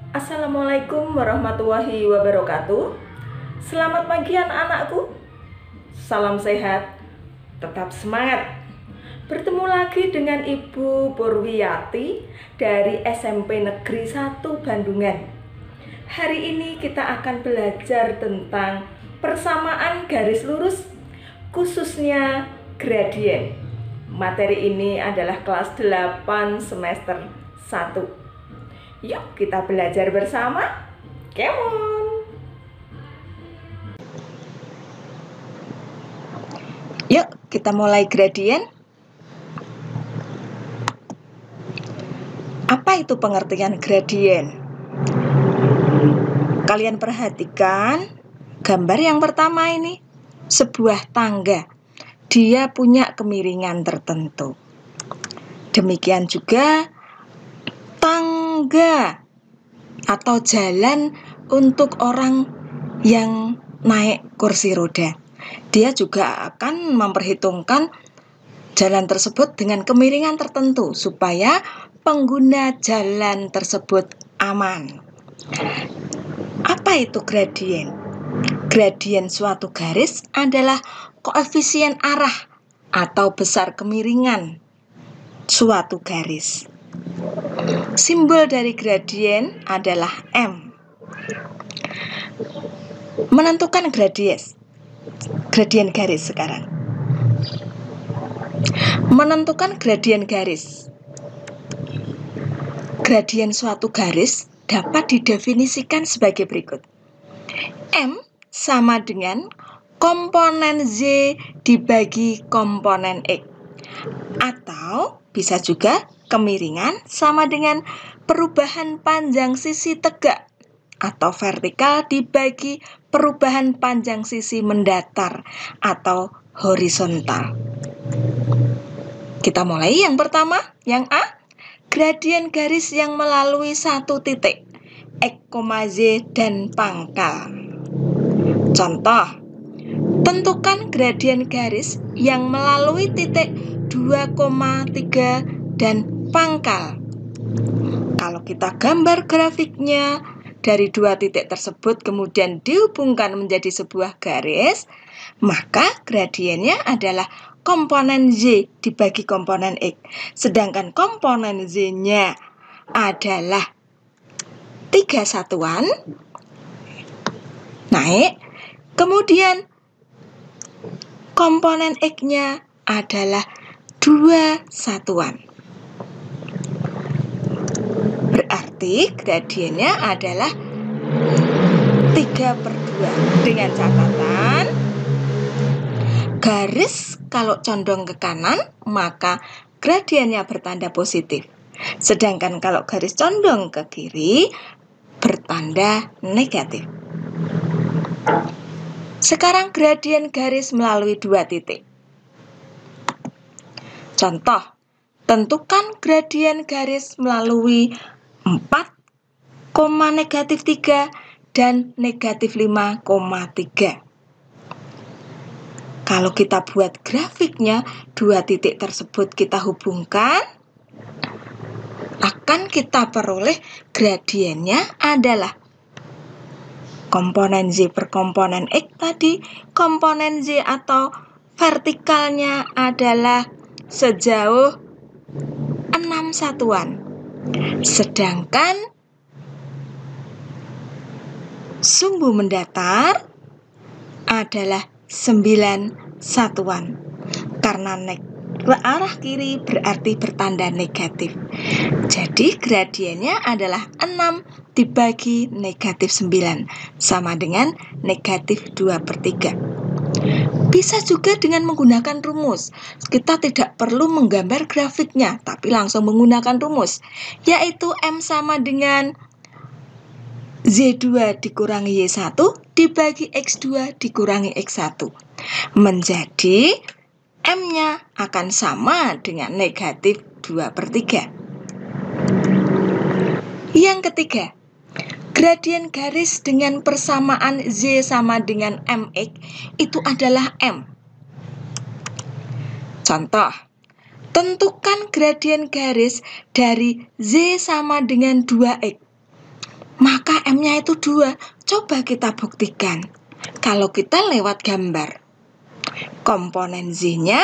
Assalamualaikum warahmatullahi wabarakatuh. Selamat pagi anak-anakku. Salam sehat, tetap semangat. Bertemu lagi dengan Ibu Purwiyati dari SMP Negeri 1 Bandungan. Hari ini kita akan belajar tentang persamaan garis lurus, khususnya gradien. Materi ini adalah kelas 8 semester 1. Yuk kita belajar bersama. Come on. Yuk kita mulai gradien. Apa itu pengertian gradien? Kalian perhatikan gambar yang pertama ini. Sebuah tangga. Dia punya kemiringan tertentu. Demikian juga tangga atau jalan untuk orang yang naik kursi roda. Dia juga akan memperhitungkan jalan tersebut dengan kemiringan tertentu supaya pengguna jalan tersebut aman. Apa itu gradien? Gradien suatu garis adalah koefisien arah atau besar kemiringan suatu garis. Simbol dari gradien adalah M. Menentukan gradien garis sekarang. Menentukan gradien garis. Gradien suatu garis dapat didefinisikan sebagai berikut. M sama dengan komponen Z dibagi komponen X. Atau bisa juga kemiringan sama dengan perubahan panjang sisi tegak atau vertikal dibagi perubahan panjang sisi mendatar atau horizontal. Kita mulai yang pertama, yang A. Gradien garis yang melalui satu titik, X, Z, dan pangkal. Contoh, tentukan gradien garis yang melalui titik 2,3 dan pangkal. Kalau kita gambar grafiknya dari dua titik tersebut kemudian dihubungkan menjadi sebuah garis, maka gradiennya adalah komponen Z dibagi komponen X. Sedangkan komponen Z-nya adalah 3 satuan naik, kemudian komponen X-nya adalah 2 satuan. Berarti gradiennya adalah 3/2. Dengan catatan, garis kalau condong ke kanan, maka gradiennya bertanda positif. Sedangkan kalau garis condong ke kiri, bertanda negatif. Sekarang gradien garis melalui dua titik. Contoh, tentukan gradien garis melalui 4, -3 dan -5,3. Kalau kita buat grafiknya, dua titik tersebut kita hubungkan, akan kita peroleh gradiennya adalah komponen Z per komponen X tadi. Komponen Z atau vertikalnya adalah sejauh 6 satuan. Sedangkan sumbu mendatar adalah 9 satuan. Karena ke arah kiri berarti bertanda negatif. Jadi gradiennya adalah 6 dibagi -9 sama dengan -2/3. Bisa juga dengan menggunakan rumus. Kita tidak perlu menggambar grafiknya, tapi langsung menggunakan rumus, yaitu M sama dengan Z2 dikurangi Y1 dibagi X2 dikurangi X1. Menjadi M-nya akan sama dengan -2/3. Yang ketiga, gradien garis dengan persamaan Z sama dengan MX itu adalah M. Contoh, tentukan gradien garis dari Z sama dengan 2X. maka M-nya itu 2. Coba kita buktikan. Kalau kita lewat gambar, komponen Z-nya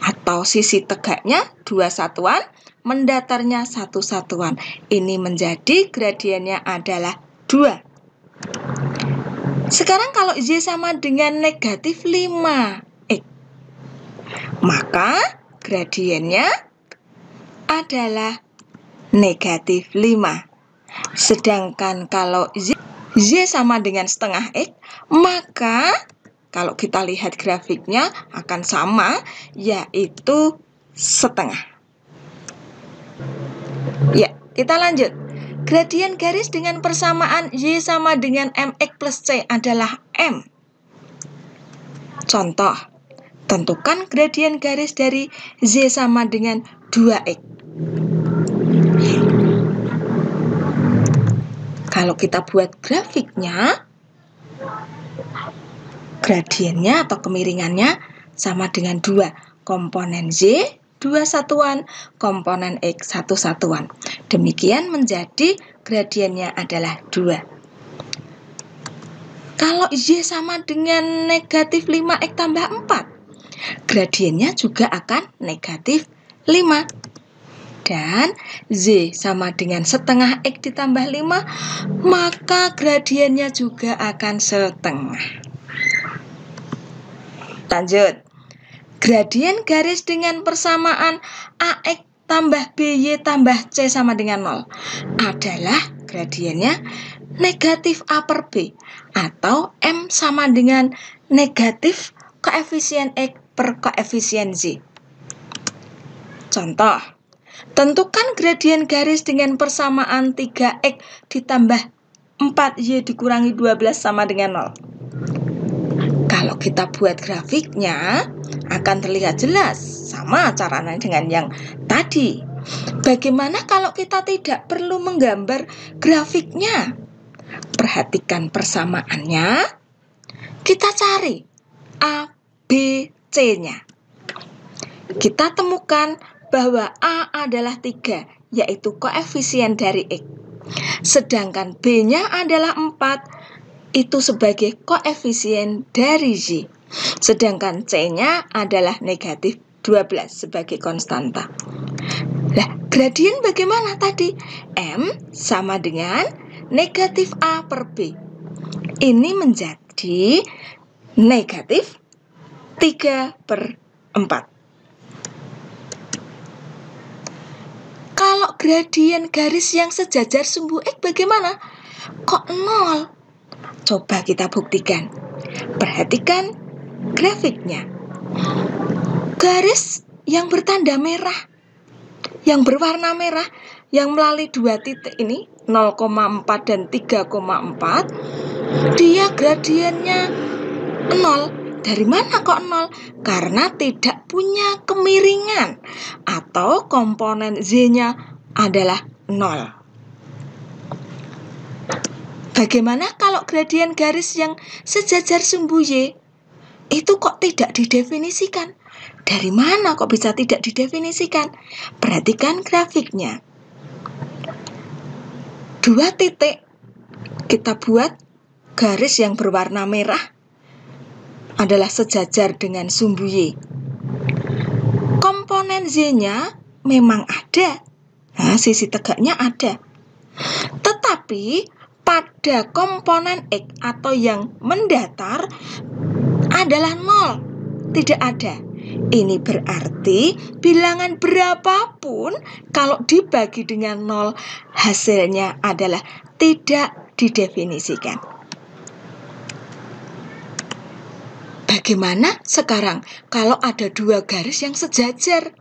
atau sisi tegaknya 2 satuan, mendatarnya 1 satuan. Ini menjadi gradiennya adalah 2. Sekarang kalau Z sama dengan negatif 5X, maka gradiennya adalah negatif 5. Sedangkan kalau Z sama dengan setengah X, maka kalau kita lihat grafiknya akan sama, yaitu setengah. Ya, kita lanjut. Gradien garis dengan persamaan Y sama dengan MX plus C adalah M. Contoh, tentukan gradien garis dari Z sama dengan 2X. Kalau kita buat grafiknya, gradiennya atau kemiringannya sama dengan 2. Komponen Z 2 satuan, komponen X 1 satuan. Demikian menjadi gradiennya adalah 2. Kalau Y sama dengan negatif 5X tambah 4, gradiennya juga akan negatif 5. Dan Z sama dengan setengah X ditambah 5, maka gradiennya juga akan setengah. Lanjut. Gradien garis dengan persamaan AX tambah BY tambah C sama dengan 0 adalah gradiennya negatif A per B, atau M sama dengan negatif koefisien X per koefisien Z. Contoh, tentukan gradien garis dengan persamaan 3X ditambah 4Y dikurangi 12 sama dengan 0. Kalau kita buat grafiknya, akan terlihat jelas, sama caranya dengan yang tadi. Bagaimana kalau kita tidak perlu menggambar grafiknya? Perhatikan persamaannya. Kita cari A, B, C-nya. Kita temukan bahwa A adalah 3, yaitu koefisien dari X. Sedangkan B-nya adalah 4, itu sebagai koefisien dari Z. Sedangkan C-nya adalah negatif 12 sebagai konstanta. Nah, gradien bagaimana tadi? M sama dengan negatif A per B. Ini menjadi negatif 3 per 4. Kalau gradien garis yang sejajar sumbu X bagaimana? Kok 0? Coba kita buktikan. Perhatikan grafiknya. Garis yang bertanda merah, yang berwarna merah, yang melalui 2 titik ini, 0,4 dan 3,4, dia gradiennya 0. Dari mana kok 0? Karena tidak punya kemiringan, atau komponen Z-nya adalah 0. Bagaimana kalau gradien garis yang sejajar sumbu Y? Itu kok tidak didefinisikan? Dari mana kok bisa tidak didefinisikan? Perhatikan grafiknya. 2 titik, kita buat garis yang berwarna merah adalah sejajar dengan sumbu Y. Komponen Z-nya memang ada. Nah, sisi tegaknya ada. Tetapi pada komponen X atau yang mendatar adalah 0, tidak ada. Ini berarti bilangan berapapun kalau dibagi dengan 0, hasilnya adalah tidak didefinisikan. Bagaimana sekarang kalau ada 2 garis yang sejajar,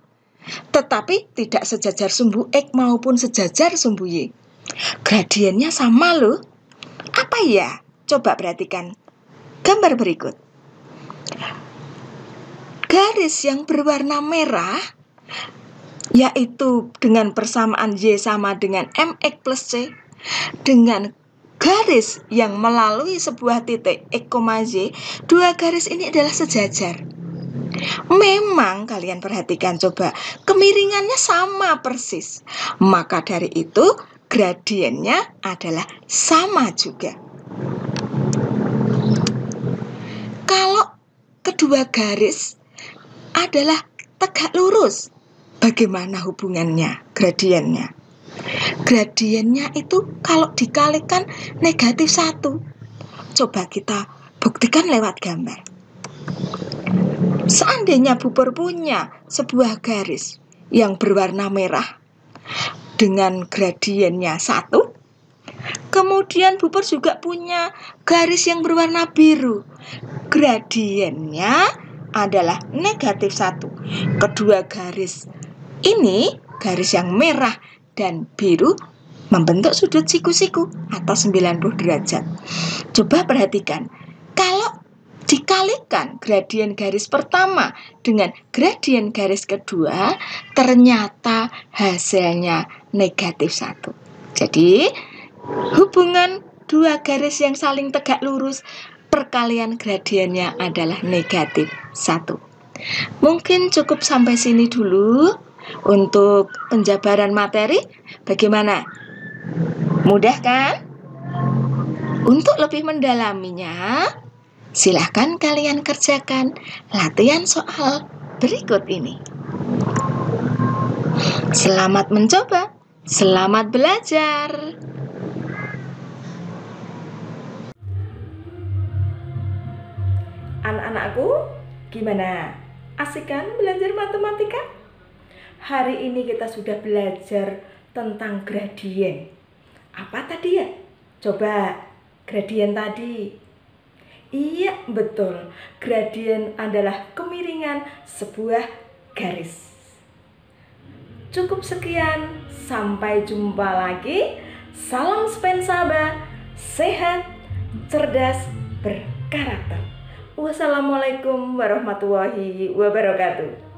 tetapi tidak sejajar sumbu X maupun sejajar sumbu Y? Gradiennya sama loh. Apa ya? Coba perhatikan gambar berikut. Garis yang berwarna merah, yaitu dengan persamaan Y sama dengan MX plus C, dengan garis yang melalui sebuah titik X, Y, 2 garis ini adalah sejajar. Memang kalian perhatikan coba, kemiringannya sama persis. Maka dari itu gradiennya adalah sama juga. Kalau kedua garis adalah tegak lurus, bagaimana hubungannya gradiennya? Gradiennya itu kalau dikalikan negatif 1. Coba kita buktikan lewat gambar. Seandainya Bu Pur punya sebuah garis yang berwarna merah dengan gradiennya 1, kemudian Bu Pur juga punya garis yang berwarna biru, gradiennya adalah negatif 1. Kedua garis ini, garis yang merah dan biru, membentuk sudut siku-siku atau 90 derajat. Coba perhatikan, kalau dikalikan gradien garis pertama dengan gradien garis kedua, ternyata hasilnya negatif 1. Jadi, hubungan dua garis yang saling tegak lurus, perkalian gradiennya adalah negatif 1. Mungkin cukup sampai sini dulu untuk penjabaran materi. Bagaimana? Mudah kan? Untuk lebih mendalaminya, silahkan kalian kerjakan latihan soal berikut ini. Selamat mencoba, selamat belajar. Anak-anakku, gimana? Asik kan belajar matematika? Hari ini kita sudah belajar tentang gradien. Apa tadi ya? Coba, gradien tadi. Iya, betul. Gradien adalah kemiringan sebuah garis. Cukup sekian, sampai jumpa lagi. Salam Spensaba, sehat, cerdas, berkarakter. Wassalamualaikum warahmatullahi wabarakatuh.